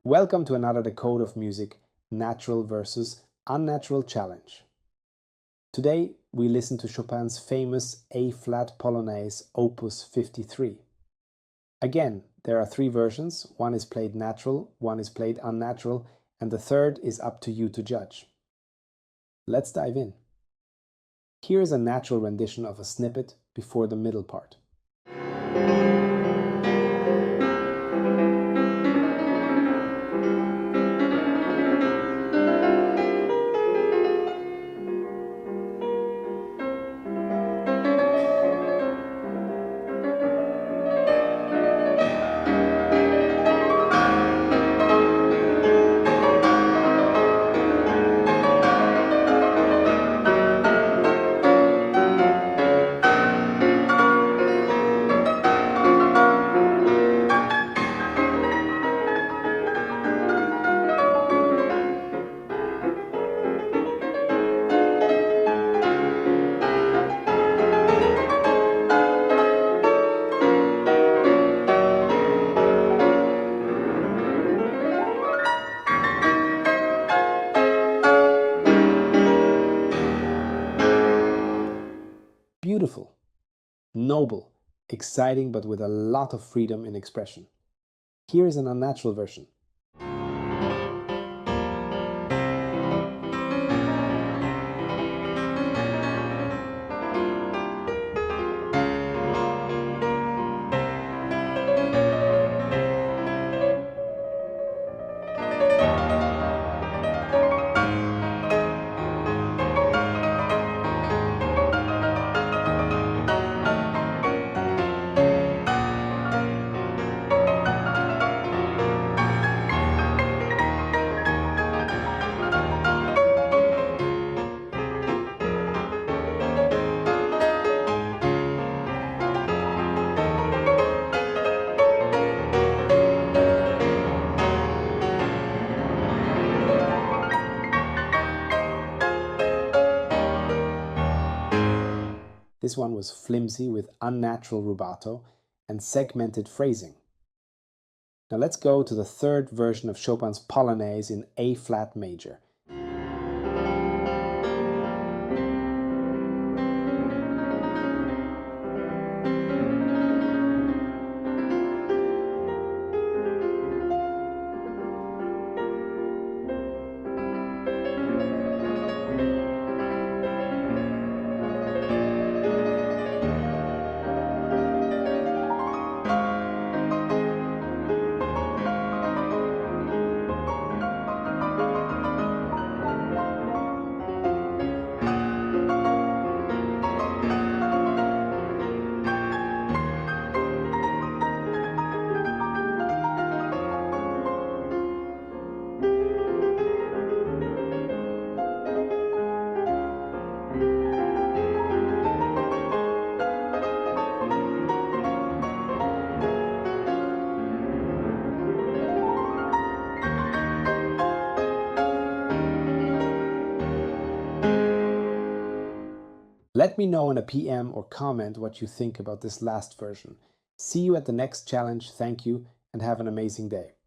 Welcome to another Decode of Music, Natural versus Unnatural challenge. Today we listen to Chopin's famous A-flat Polonaise Opus 53. Again, there are three versions. One is played natural, one is played unnatural, and the third is up to you to judge. Let's dive in. Here is a natural rendition of a snippet before the middle part. Beautiful, noble, exciting, but with a lot of freedom in expression. Here is an unnatural version. This one was flimsy with unnatural rubato and segmented phrasing. Now let's go to the third version of Chopin's Polonaise in A-flat major. Let me know in a PM or comment what you think about this last version. See you at the next challenge. Thank you and have an amazing day.